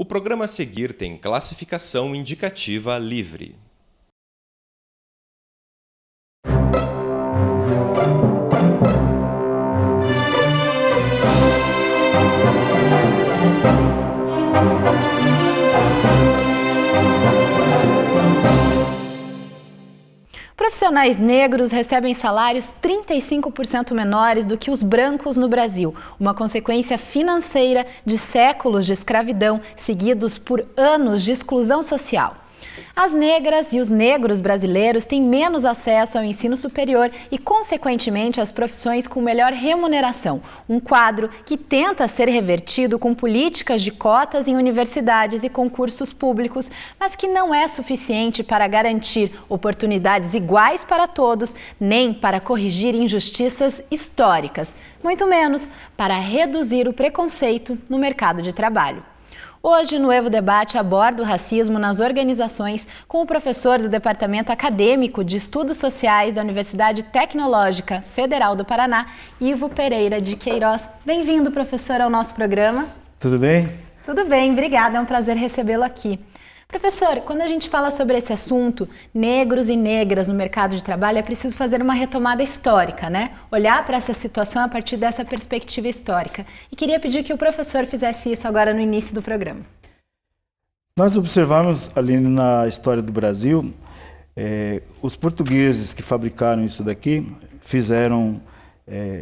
O programa a seguir tem classificação indicativa livre. Profissionais negros recebem salários 35% menores do que os brancos no Brasil, uma consequência financeira de séculos de escravidão seguidos por anos de exclusão social. As negras e os negros brasileiros têm menos acesso ao ensino superior e, consequentemente, às profissões com melhor remuneração. Um quadro que tenta ser revertido com políticas de cotas em universidades e concursos públicos, mas que não é suficiente para garantir oportunidades iguais para todos, nem para corrigir injustiças históricas, muito menos para reduzir o preconceito no mercado de trabalho. Hoje, no Evo Debate, abordo o racismo nas organizações com o professor do Departamento Acadêmico de Estudos Sociais da Universidade Tecnológica Federal do Paraná, Ivo Pereira de Queiroz. Bem-vindo, professor, ao nosso programa. Tudo bem? Tudo bem, obrigada. É um prazer recebê-lo aqui. Professor, quando a gente fala sobre esse assunto, negros e negras no mercado de trabalho, é preciso fazer uma retomada histórica, né? Olhar para essa situação a partir dessa perspectiva histórica. E queria pedir que o professor fizesse isso agora no início do programa. Nós observamos ali na história do Brasil, os portugueses que fabricaram isso daqui, fizeram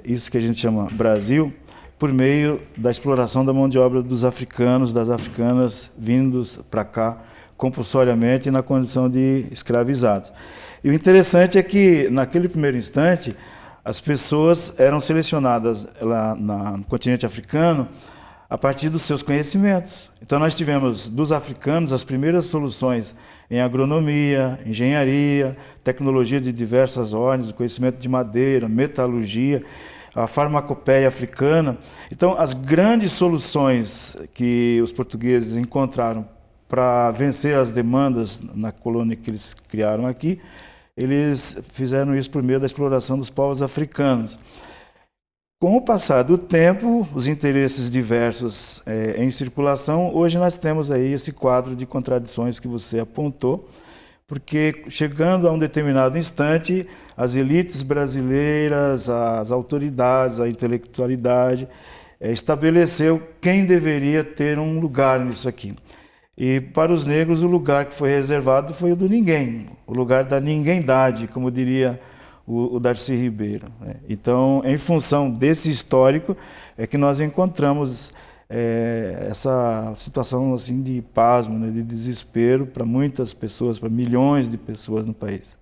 isso que a gente chama Brasil, por meio da exploração da mão de obra dos africanos, das africanas, vindos para cá compulsoriamente na condição de escravizados. E o interessante é que, naquele primeiro instante, as pessoas eram selecionadas lá no continente africano a partir dos seus conhecimentos. Então, nós tivemos dos africanos as primeiras soluções em agronomia, engenharia, tecnologia de diversas ordens, conhecimento de madeira, metalurgia, a farmacopeia africana. Então, as grandes soluções que os portugueses encontraram para vencer as demandas na colônia que eles criaram aqui, eles fizeram isso por meio da exploração dos povos africanos. Com o passar do tempo, os interesses diversos em circulação, hoje nós temos aí esse quadro de contradições que você apontou, porque chegando a um determinado instante, as elites brasileiras, as autoridades, a intelectualidade, estabeleceu quem deveria ter um lugar nisso aqui. E para os negros o lugar que foi reservado foi o do ninguém, o lugar da ninguémdade, como diria o Darcy Ribeiro. Então, em função desse histórico, é que nós encontramos essa situação assim de pasmo, né, de desespero para muitas pessoas, para milhões de pessoas no país.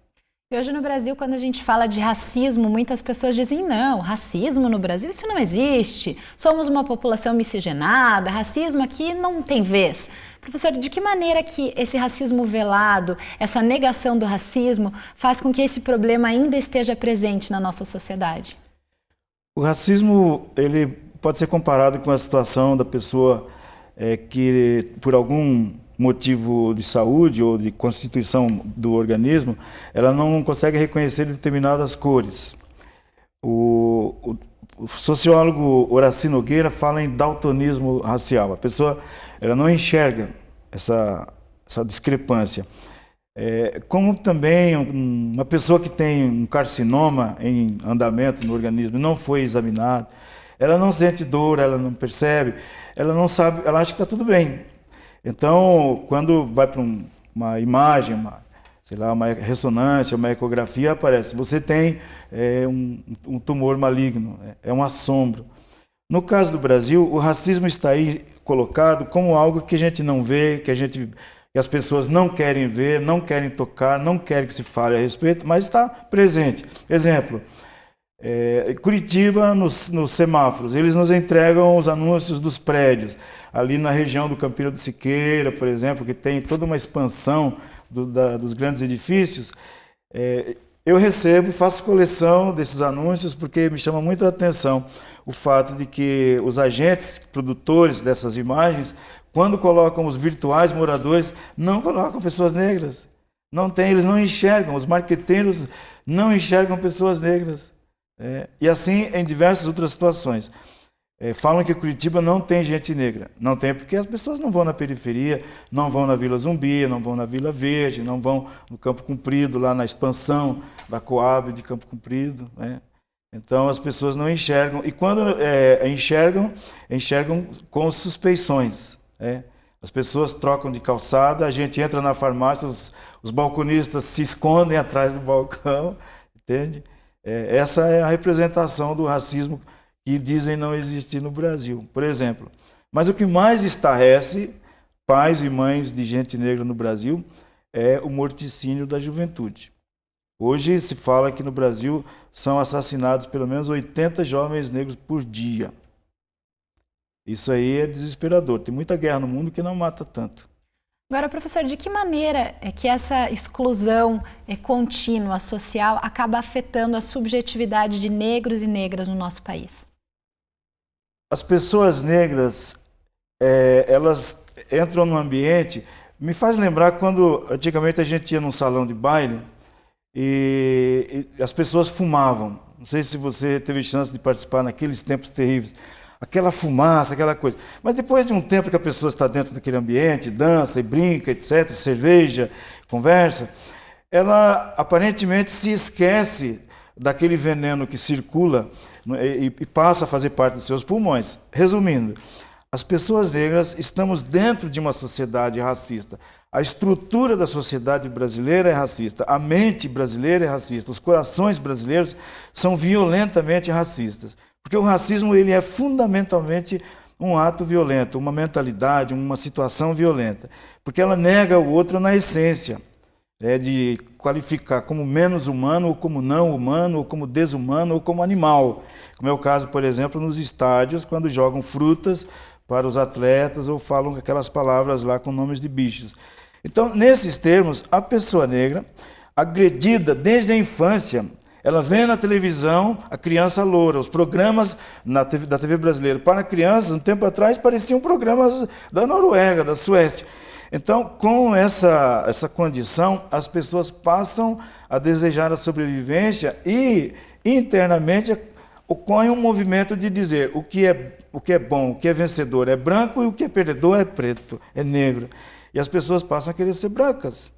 E hoje no Brasil, quando a gente fala de racismo, muitas pessoas dizem não, racismo no Brasil, isso não existe, somos uma população miscigenada, racismo aqui não tem vez. Professor, de que maneira que esse racismo velado, essa negação do racismo, faz com que esse problema ainda esteja presente na nossa sociedade? O racismo, ele pode ser comparado com a situação da pessoa que, por algum motivo de saúde ou de constituição do organismo, ela não consegue reconhecer determinadas cores. O sociólogo Horaci Nogueira fala em daltonismo racial. A pessoa ela não enxerga essa discrepância. Como também uma pessoa que tem um carcinoma em andamento no organismo e não foi examinado, ela não sente dor, ela não percebe, ela não sabe, ela acha que está tudo bem. Então, quando vai para uma imagem, uma ressonância, uma ecografia, aparece, você tem um tumor maligno, é um assombro. No caso do Brasil, o racismo está aí colocado como algo que a gente não vê, que as pessoas não querem ver, não querem tocar, não querem que se fale a respeito, mas está presente. Exemplo, Curitiba, nos semáforos, eles nos entregam os anúncios dos prédios. Ali na região do Campina do Siqueira, por exemplo, que tem toda uma expansão dos grandes edifícios, eu recebo, faço coleção desses anúncios porque me chama muito a atenção o fato de que os agentes produtores dessas imagens, quando colocam os virtuais moradores, não colocam pessoas negras. Não tem, eles não enxergam, os marqueteiros não enxergam pessoas negras. E assim em diversas outras situações. falam que Curitiba não tem gente negra. Não tem porque as pessoas não vão na periferia, não vão na Vila Zumbi, não vão na Vila Verde, não vão no Campo Comprido, lá na expansão da Coab de Campo Comprido, né? Então as pessoas não enxergam. E quando enxergam com suspeições, né? As pessoas trocam de calçada, a gente entra na farmácia, os balconistas se escondem atrás do balcão, entende? Essa é a representação do racismo que dizem não existir no Brasil, por exemplo. Mas o que mais estarrece pais e mães de gente negra no Brasil é o morticínio da juventude. Hoje se fala que no Brasil são assassinados pelo menos 80 jovens negros por dia. Isso aí é desesperador. Tem muita guerra no mundo que não mata tanto. Agora, professor, de que maneira é que essa exclusão contínua social acaba afetando a subjetividade de negros e negras no nosso país? As pessoas negras, elas entram no ambiente, me faz lembrar quando antigamente a gente ia num salão de baile e as pessoas fumavam. Não sei se você teve chance de participar naqueles tempos terríveis. Aquela fumaça, aquela coisa. Mas depois de um tempo que a pessoa está dentro daquele ambiente, dança e brinca, etc., cerveja, conversa, ela aparentemente se esquece daquele veneno que circula e passa a fazer parte dos seus pulmões. Resumindo, as pessoas negras estamos dentro de uma sociedade racista. A estrutura da sociedade brasileira é racista, a mente brasileira é racista, os corações brasileiros são violentamente racistas. Porque o racismo ele é fundamentalmente um ato violento, uma mentalidade, uma situação violenta. Porque ela nega o outro na essência, de qualificar como menos humano, ou como não humano, ou como desumano, ou como animal. Como é o caso, por exemplo, nos estádios, quando jogam frutas para os atletas ou falam aquelas palavras lá com nomes de bichos. Então, nesses termos, a pessoa negra, agredida desde a infância, ela vê na televisão a criança loura, os programas da TV brasileira para crianças, um tempo atrás, pareciam programas da Noruega, da Suécia. Então, com essa condição, as pessoas passam a desejar a sobrevivência e, internamente, ocorre um movimento de dizer o que é bom, o que é vencedor é branco e o que é perdedor é preto, é negro. E as pessoas passam a querer ser brancas,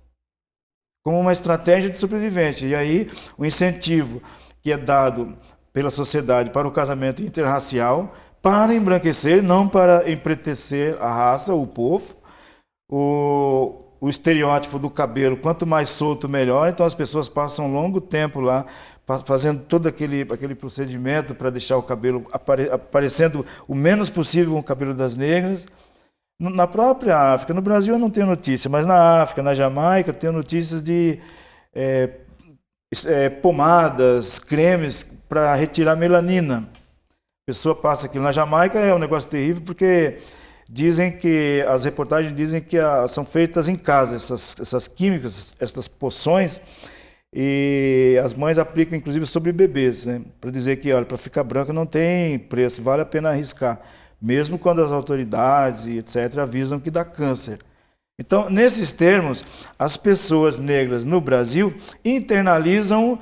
como uma estratégia de sobrevivência. E aí o incentivo que é dado pela sociedade para o casamento interracial, para embranquecer, não para empretecer a raça, o povo. O estereótipo do cabelo, quanto mais solto, melhor. Então as pessoas passam um longo tempo lá, fazendo todo aquele procedimento para deixar o cabelo aparecendo o menos possível com o cabelo das negras. Na própria África, no Brasil eu não tenho notícia, mas na África, na Jamaica, eu tenho notícias de pomadas, cremes para retirar melanina. A pessoa passa aquilo. Na Jamaica é um negócio terrível porque as reportagens dizem que são feitas em casa, essas químicas, essas poções, e as mães aplicam inclusive sobre bebês, né? Para dizer que, olha, para ficar branco não tem preço, vale a pena arriscar. Mesmo quando as autoridades e etc. avisam que dá câncer. Então, nesses termos, as pessoas negras no Brasil internalizam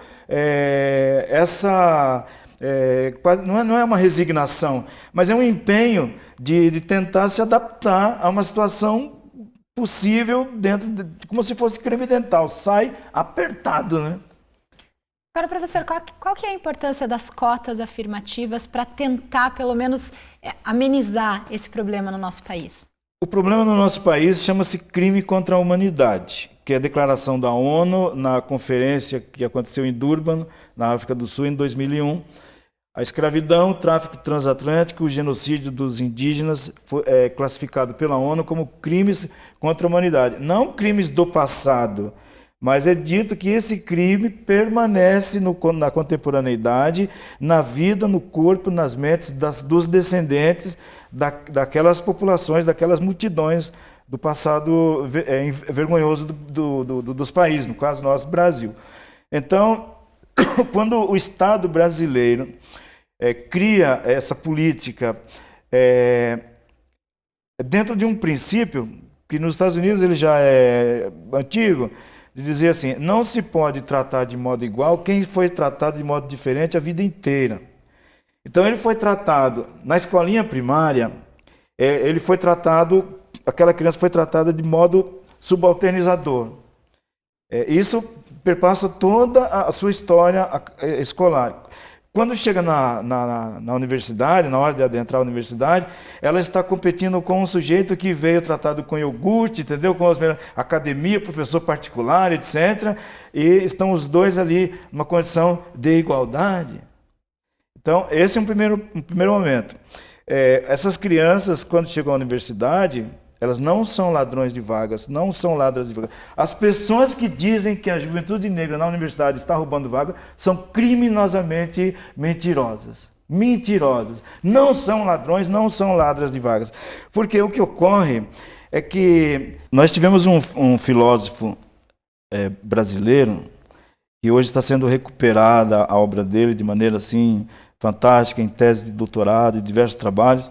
não é uma resignação, mas é um empenho de tentar se adaptar a uma situação possível como se fosse creme dental, sai apertado, né? Agora, professor, qual que é a importância das cotas afirmativas para tentar, pelo menos, amenizar esse problema no nosso país? O problema no nosso país chama-se crime contra a humanidade, que é a declaração da ONU na conferência que aconteceu em Durban, na África do Sul, em 2001. A escravidão, o tráfico transatlântico, o genocídio dos indígenas é classificado pela ONU como crimes contra a humanidade. Não crimes do passado, mas é dito que esse crime permanece na contemporaneidade, na vida, no corpo, nas mentes dos descendentes daquelas populações, daquelas multidões do passado vergonhoso dos países, no caso nosso, Brasil. Então, quando o Estado brasileiro cria essa política dentro de um princípio que nos Estados Unidos ele já é antigo, de dizer assim, não se pode tratar de modo igual quem foi tratado de modo diferente a vida inteira. Então ele foi tratado, na escolinha primária, aquela criança foi tratada de modo subalternizador. Isso perpassa toda a sua história escolar. Quando chega na universidade, na hora de adentrar a universidade, ela está competindo com um sujeito que veio tratado com iogurte, entendeu? Com academia, professor particular, etc. E estão os dois ali numa condição de igualdade. Então, esse é um primeiro momento. Essas crianças, quando chegam à universidade, elas não são ladrões de vagas, não são ladras de vagas. As pessoas que dizem que a juventude negra na universidade está roubando vaga são criminosamente mentirosas. Mentirosas. Não são ladrões, não são ladras de vagas. Porque o que ocorre é que nós tivemos um filósofo brasileiro que hoje está sendo recuperada a obra dele de maneira assim fantástica, em tese de doutorado e diversos trabalhos,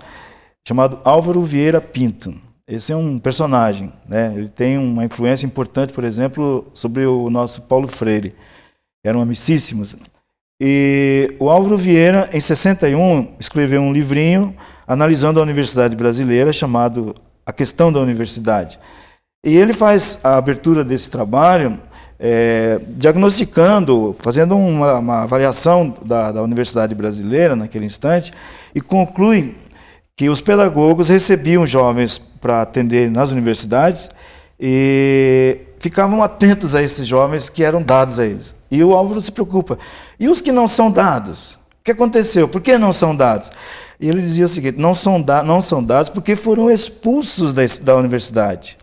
chamado Álvaro Vieira Pinto. Esse é um personagem, né? Ele tem uma influência importante, por exemplo, sobre o nosso Paulo Freire. Eram amicíssimos. E o Álvaro Vieira, em 61, escreveu um livrinho analisando a universidade brasileira, chamado A Questão da Universidade. E ele faz a abertura desse trabalho diagnosticando, fazendo uma avaliação da universidade brasileira naquele instante, e conclui que os pedagogos recebiam jovens para atender nas universidades e ficavam atentos a esses jovens que eram dados a eles. E o Álvaro se preocupa. E os que não são dados? O que aconteceu? Por que não são dados? E ele dizia o seguinte: não são dados porque foram expulsos da universidade.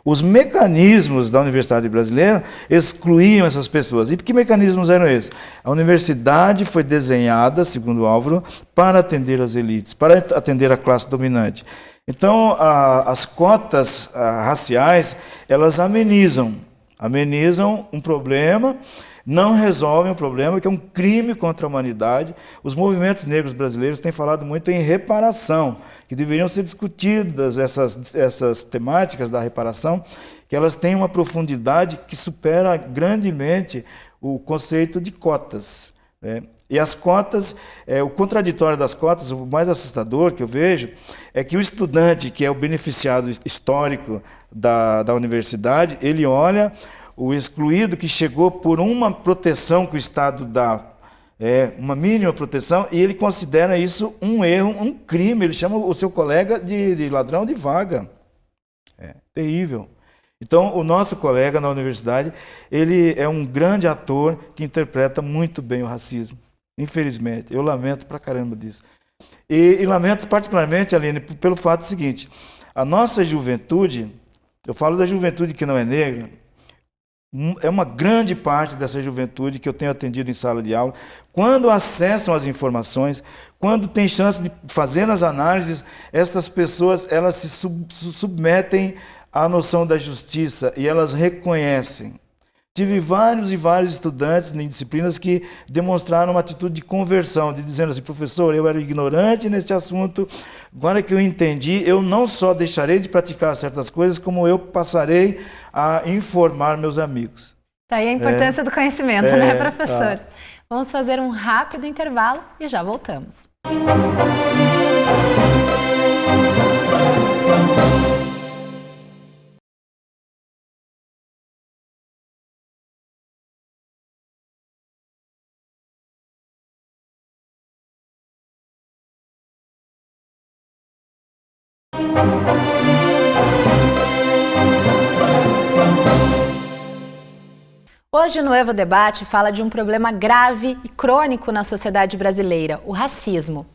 Os mecanismos da universidade brasileira excluíam essas pessoas. E que mecanismos eram esses? A universidade foi desenhada, segundo Álvaro, para atender as elites, para atender a classe dominante. Então, as cotas raciais, elas amenizam um problema, não resolvem um problema que é um crime contra a humanidade. Os movimentos negros brasileiros têm falado muito em reparação, que deveriam ser discutidas essas temáticas da reparação, que elas têm uma profundidade que supera grandemente o conceito de cotas, né? E as cotas, o contraditório das cotas, o mais assustador que eu vejo, é que o estudante, que é o beneficiado histórico da universidade, ele olha o excluído que chegou por uma proteção que o Estado dá, uma mínima proteção, e ele considera isso um erro, um crime. Ele chama o seu colega de ladrão de vaga. É terrível. Então, o nosso colega na universidade, ele é um grande ator que interpreta muito bem o racismo. Infelizmente, eu lamento pra caramba disso. E lamento particularmente, Aline, pelo fato seguinte: a nossa juventude, eu falo da juventude que não é negra, é uma grande parte dessa juventude que eu tenho atendido em sala de aula, quando acessam as informações, quando tem chance de fazer as análises, essas pessoas elas se submetem à noção da justiça e elas reconhecem. Tive vários e vários estudantes em disciplinas que demonstraram uma atitude de conversão, de dizendo assim: professor, eu era ignorante nesse assunto, agora que eu entendi, eu não só deixarei de praticar certas coisas, como eu passarei a informar meus amigos. Daí a importância do conhecimento, né, professor? Vamos fazer um rápido intervalo e já voltamos. Hoje no Evo Debate fala de um problema grave e crônico na sociedade brasileira, o racismo.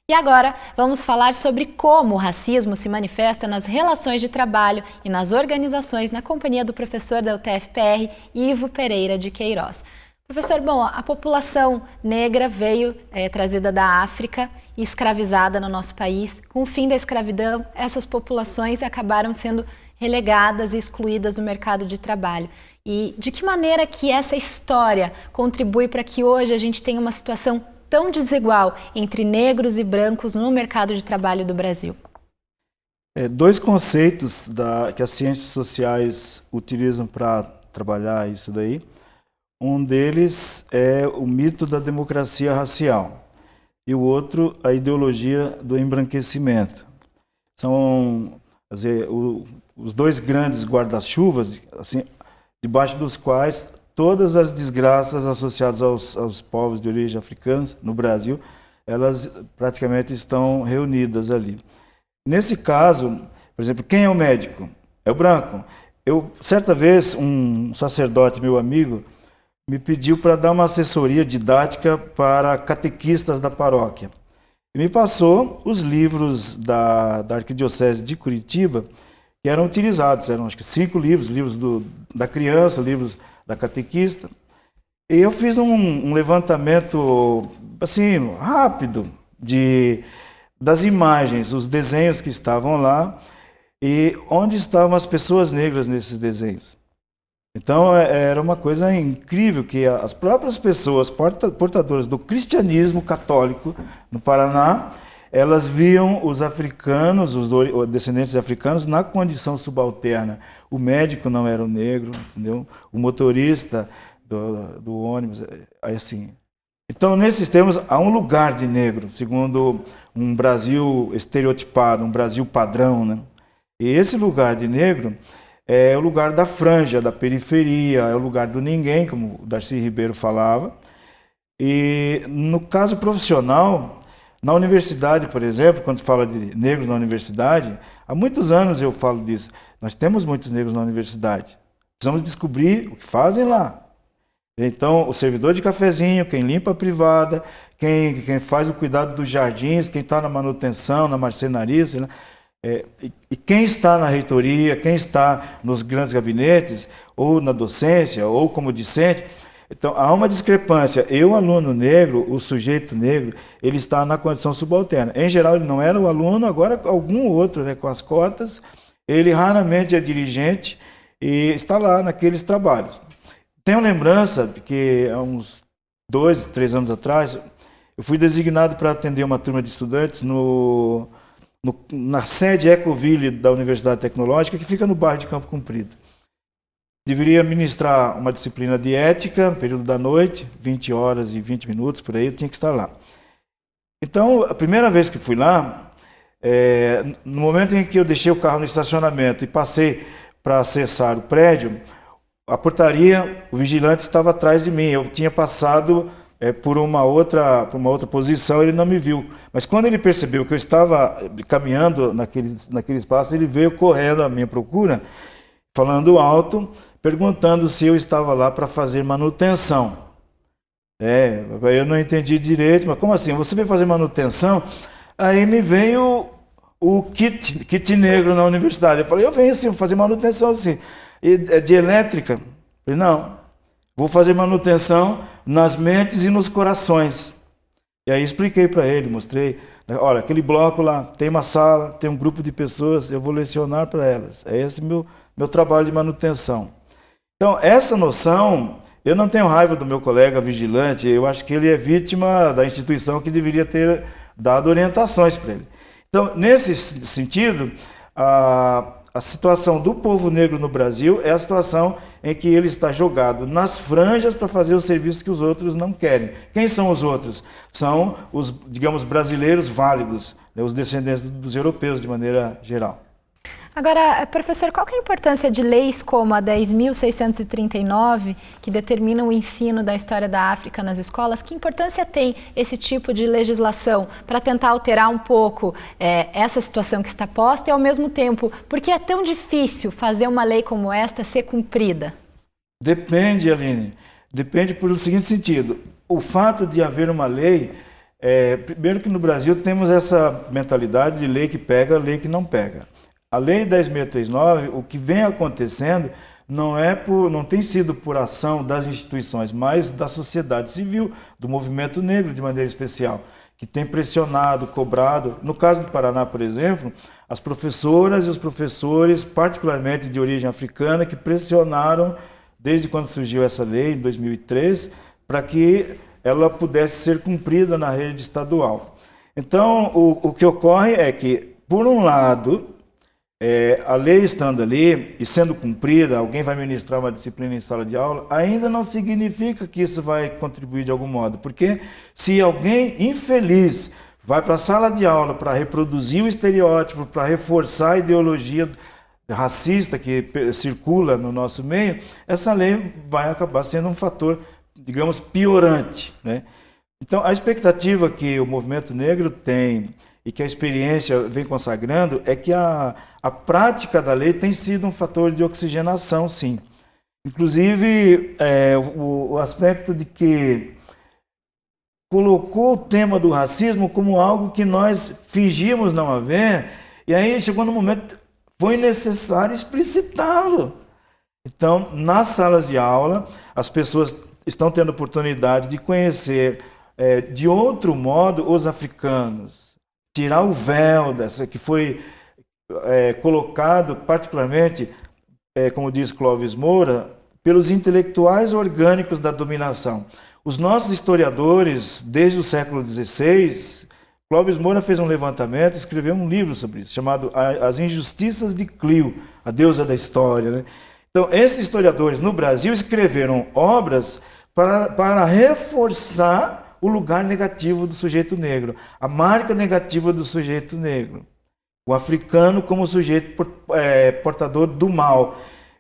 E agora vamos falar sobre como o racismo se manifesta nas relações de trabalho e nas organizações, na companhia do professor da UTF-PR, Ivo Pereira de Queiroz. Professor, bom, a população negra veio trazida da África e escravizada no nosso país. Com o fim da escravidão, essas populações acabaram sendo relegadas e excluídas do mercado de trabalho. E de que maneira que essa história contribui para que hoje a gente tenha uma situação tão desigual entre negros e brancos no mercado de trabalho do Brasil? Dois conceitos que as ciências sociais utilizam para trabalhar isso daí. Um deles é o mito da democracia racial. e o outro a ideologia do embranquecimento. São, quer dizer, os dois grandes guarda-chuvas, assim, debaixo dos quais todas as desgraças associadas aos povos de origem africana no Brasil, elas praticamente estão reunidas ali. Nesse caso, por exemplo, quem é o médico? É o branco. Certa vez, um sacerdote, meu amigo, me pediu para dar uma assessoria didática para catequistas da paróquia. E me passou os livros da Arquidiocese de Curitiba, que eram utilizados. Eram, acho que, 5 livros, da criança, livros da catequista. E eu fiz um levantamento, assim, rápido, das imagens, os desenhos que estavam lá, e onde estavam as pessoas negras nesses desenhos. Então, era uma coisa incrível que as próprias pessoas portadoras do cristianismo católico no Paraná, elas viam os africanos, os descendentes africanos, na condição subalterna. O médico não era o negro, entendeu? O motorista do ônibus, assim. Então, nesses termos, há um lugar de negro, segundo um Brasil estereotipado, um Brasil padrão, né? E esse lugar de negro é o lugar da franja, da periferia, é o lugar do ninguém, como o Darcy Ribeiro falava. E no caso profissional, na universidade, por exemplo, quando se fala de negros na universidade, há muitos anos eu falo disso. Nós temos muitos negros na universidade. Precisamos descobrir o que fazem lá. Então, o servidor de cafezinho, quem limpa a privada, quem faz o cuidado dos jardins, quem está na manutenção, na marcenaria, sei lá. E quem está na reitoria, quem está nos grandes gabinetes, ou na docência, ou como discente. Então, há uma discrepância. O aluno negro, o sujeito negro, ele está na condição subalterna. Em geral, ele não era o aluno, agora algum outro, né, com as cotas, ele raramente é dirigente e está lá naqueles trabalhos. Tenho lembrança que há uns 2, 3 anos atrás, eu fui designado para atender uma turma de estudantes na sede Ecoville da Universidade Tecnológica, que fica no bairro de Campo Comprido. Deveria ministrar uma disciplina de ética, período da noite, 20 horas e 20 minutos, por aí, eu tinha que estar lá. Então, a primeira vez que fui lá, no momento em que eu deixei o carro no estacionamento e passei para acessar o prédio, a portaria, o vigilante estava atrás de mim. Eu tinha passado por uma outra posição, ele não me viu. Mas quando ele percebeu que eu estava caminhando naquele espaço, ele veio correndo à minha procura, falando alto, perguntando se eu estava lá para fazer manutenção. Eu não entendi direito, mas como assim? Você veio fazer manutenção? Aí me veio o kit negro na universidade. Eu falei, eu venho sim, fazer manutenção assim. De elétrica? Eu falei, não, vou fazer manutenção nas mentes e nos corações. E aí expliquei para ele, mostrei, olha, aquele bloco lá, tem uma sala, tem um grupo de pessoas, eu vou lecionar para elas. É esse meu trabalho de manutenção. Então, essa noção, eu não tenho raiva do meu colega vigilante, eu acho que ele é vítima da instituição que deveria ter dado orientações para ele. Então, nesse sentido, a situação do povo negro no Brasil é a situação em que ele está jogado nas franjas para fazer os serviços que os outros não querem. Quem são os outros? São os, digamos, brasileiros válidos, né, os descendentes dos europeus de maneira geral. Agora, professor, qual que é a importância de leis como a 10.639, que determinam o ensino da história da África nas escolas? Que importância tem esse tipo de legislação para tentar alterar um pouco essa situação que está posta e, ao mesmo tempo, por que é tão difícil fazer uma lei como esta ser cumprida? Depende, Aline. Depende por o seguinte sentido. O fato de haver uma lei, primeiro que no Brasil temos essa mentalidade de lei que pega, lei que não pega. A Lei 10.639, o que vem acontecendo não tem sido por ação das instituições, mas da sociedade civil, do movimento negro de maneira especial, que tem pressionado, cobrado. No caso do Paraná, por exemplo, as professoras e os professores, particularmente de origem africana, que pressionaram, desde quando surgiu essa lei, em 2003, para que ela pudesse ser cumprida na rede estadual. Então, o que ocorre é que, por um lado, a lei estando ali e sendo cumprida, alguém vai ministrar uma disciplina em sala de aula, ainda não significa que isso vai contribuir de algum modo. Porque se alguém infeliz vai para a sala de aula para reproduzir o estereótipo, para reforçar a ideologia racista que circula no nosso meio, essa lei vai acabar sendo um fator, digamos, piorante, né? Então, a expectativa que o movimento negro tem e que a experiência vem consagrando é que a prática da lei tem sido um fator de oxigenação, sim. Inclusive, o aspecto de que colocou o tema do racismo como algo que nós fingimos não haver, e aí chegou no momento, foi necessário explicitá-lo. Então, nas salas de aula, as pessoas estão tendo oportunidade de conhecer de outro modo os africanos, tirar o véu dessa que foi colocado particularmente, como diz Clóvis Moura, pelos intelectuais orgânicos da dominação. Os nossos historiadores, desde o século XVI, Clóvis Moura fez um levantamento, escreveu um livro sobre isso, chamado As Injustiças de Clio, a deusa da história, né? Então, esses historiadores no Brasil escreveram obras para reforçar o lugar negativo do sujeito negro, a marca negativa do sujeito negro, o africano como sujeito portador do mal.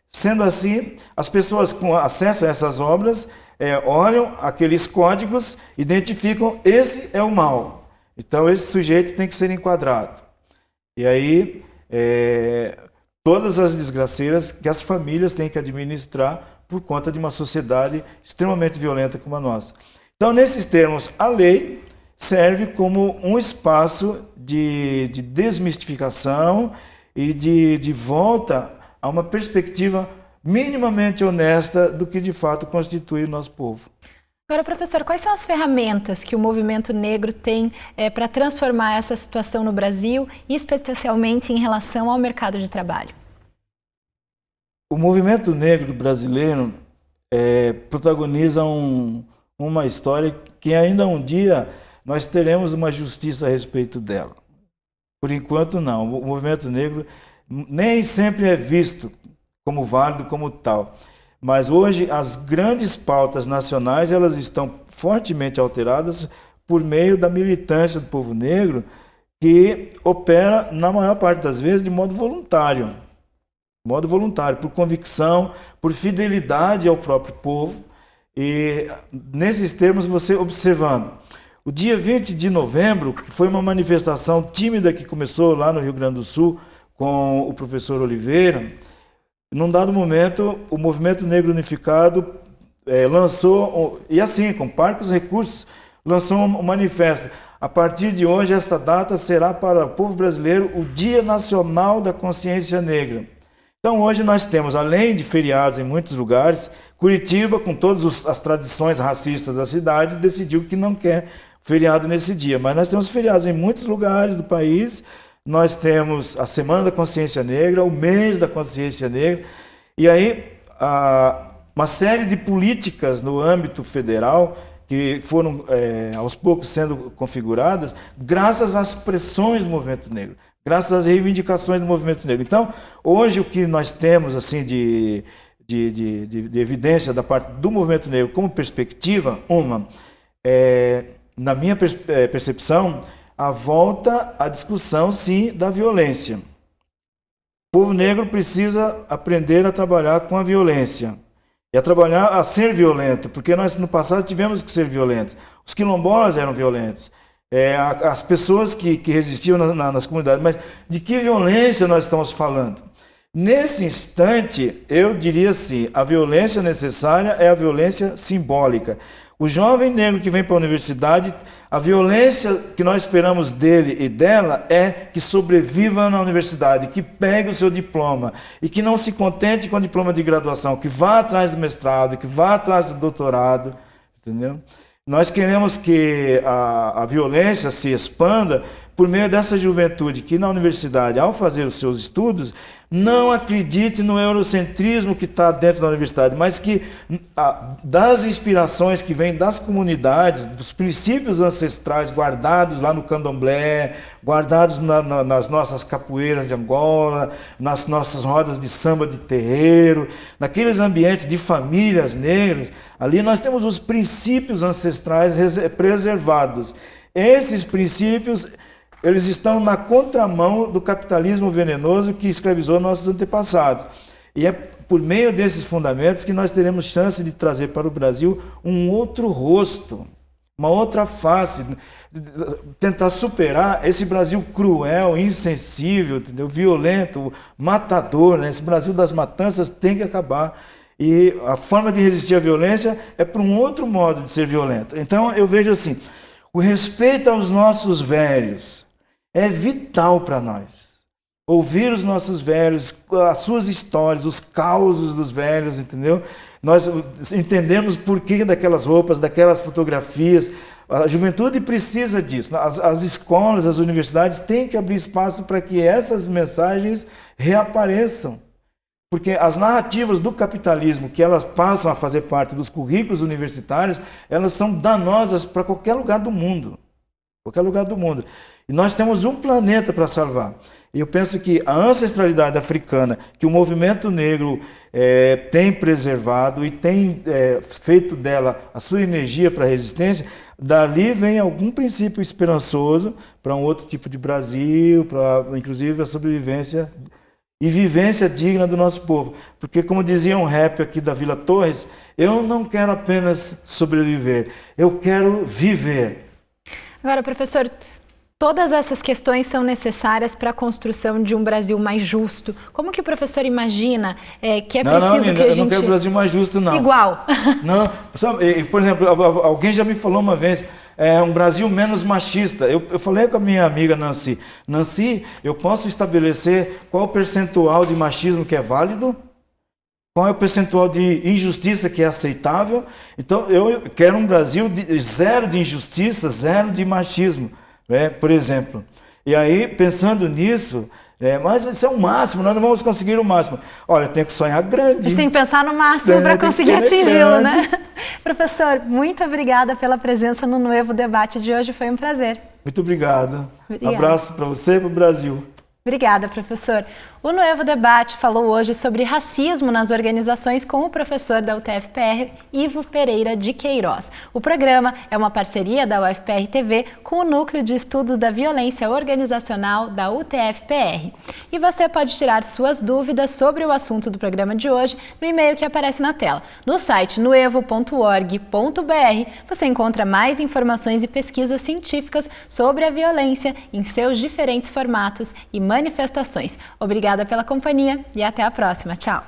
Sendo assim, as pessoas com acesso a essas obras olham aqueles códigos, identificam, esse é o mal. Então, esse sujeito tem que ser enquadrado. E aí, todas as desgraceiras que as famílias têm que administrar por conta de uma sociedade extremamente violenta como a nossa. Então, nesses termos, a lei serve como um espaço de desmistificação e de volta a uma perspectiva minimamente honesta do que de fato constitui o nosso povo. Agora, professor, quais são as ferramentas que o movimento negro tem para transformar essa situação no Brasil, e especialmente em relação ao mercado de trabalho? O movimento negro brasileiro protagoniza uma história que ainda um dia nós teremos uma justiça a respeito dela. Por enquanto, não. O movimento negro nem sempre é visto como válido, como tal. Mas hoje as grandes pautas nacionais elas estão fortemente alteradas por meio da militância do povo negro, que opera, na maior parte das vezes, de modo voluntário. Por convicção, por fidelidade ao próprio povo. E nesses termos, você observando, o dia 20 de novembro, que foi uma manifestação tímida que começou lá no Rio Grande do Sul com o professor Oliveira, num dado momento, o Movimento Negro Unificado lançou, e assim, com parcos recursos, lançou um manifesto. A partir de hoje, esta data será para o povo brasileiro o Dia Nacional da Consciência Negra. Então, hoje nós temos, além de feriados em muitos lugares, Curitiba, com todas as tradições racistas da cidade, decidiu que não quer feriado nesse dia. Mas nós temos feriados em muitos lugares do país. Nós temos a Semana da Consciência Negra, o Mês da Consciência Negra, e aí uma série de políticas no âmbito federal que foram aos poucos sendo configuradas graças às pressões do movimento negro, graças às reivindicações do movimento negro. Então, hoje o que nós temos assim de evidência da parte do movimento negro como perspectiva, na minha percepção, a volta à discussão, sim, da violência. O povo negro precisa aprender a trabalhar com a violência e a trabalhar a ser violento, porque nós no passado tivemos que ser violentos. Os quilombolas eram violentos, as pessoas que resistiam nas comunidades, mas de que violência nós estamos falando? Nesse instante, eu diria assim, a violência necessária é a violência simbólica. O jovem negro que vem para a universidade, a violência que nós esperamos dele e dela é que sobreviva na universidade, que pegue o seu diploma e que não se contente com o diploma de graduação, que vá atrás do mestrado, que vá atrás do doutorado, entendeu? Nós queremos que a violência se expanda por meio dessa juventude que na universidade, ao fazer os seus estudos, não acredite no eurocentrismo que está dentro da universidade, mas que das inspirações que vêm das comunidades, dos princípios ancestrais guardados lá no candomblé, guardados nas nossas capoeiras de Angola, nas nossas rodas de samba de terreiro, naqueles ambientes de famílias negras, ali nós temos os princípios ancestrais preservados. Esses princípios, eles estão na contramão do capitalismo venenoso que escravizou nossos antepassados. E é por meio desses fundamentos que nós teremos chance de trazer para o Brasil um outro rosto, uma outra face, tentar superar esse Brasil cruel, insensível, entendeu? Violento, matador, né? Esse Brasil das matanças tem que acabar. E a forma de resistir à violência é por um outro modo de ser violento. Então eu vejo assim, o respeito aos nossos velhos é vital para nós. Ouvir os nossos velhos, as suas histórias, os causos dos velhos, entendeu? Nós entendemos por que daquelas roupas, daquelas fotografias. A juventude precisa disso. As escolas, as universidades têm que abrir espaço para que essas mensagens reapareçam. Porque as narrativas do capitalismo, que elas passam a fazer parte dos currículos universitários, elas são danosas para qualquer lugar do mundo. Qualquer lugar do mundo. E nós temos um planeta para salvar. E eu penso que a ancestralidade africana, que o movimento negro tem preservado e tem feito dela a sua energia para a resistência, dali vem algum princípio esperançoso para um outro tipo de Brasil, para inclusive a sobrevivência e vivência digna do nosso povo. Porque, como dizia um rap aqui da Vila Torres, eu não quero apenas sobreviver, eu quero viver. Agora, professor, todas essas questões são necessárias para a construção de um Brasil mais justo. Como que o professor imagina que é preciso que a gente... Eu não quero um Brasil mais justo, não. Igual. Não, por exemplo, alguém já me falou uma vez, um Brasil menos machista. Eu falei com a minha amiga Nancy. Nancy, eu posso estabelecer qual o percentual de machismo que é válido? Qual é o percentual de injustiça que é aceitável? Então, eu quero um Brasil zero de injustiça, zero de machismo. Por exemplo. E aí, pensando nisso, mas isso é o máximo, nós não vamos conseguir o máximo. Olha, tem que sonhar grande. A gente tem que pensar no máximo para conseguir atingi-lo, né? Professor, muito obrigada pela presença no Nuevo Debate de hoje, foi um prazer. Muito obrigado. Um abraço para você e para o Brasil. Obrigada, professor. O Nuevo Debate falou hoje sobre racismo nas organizações com o professor da UTF-PR, Ivo Pereira de Queiroz. O programa é uma parceria da UFPR-TV com o Núcleo de Estudos da Violência Organizacional da UTF-PR. E você pode tirar suas dúvidas sobre o assunto do programa de hoje no e-mail que aparece na tela. No site nuevo.org.br você encontra mais informações e pesquisas científicas sobre a violência em seus diferentes formatos e manifestações. Obrigada pela companhia e até a próxima. Tchau!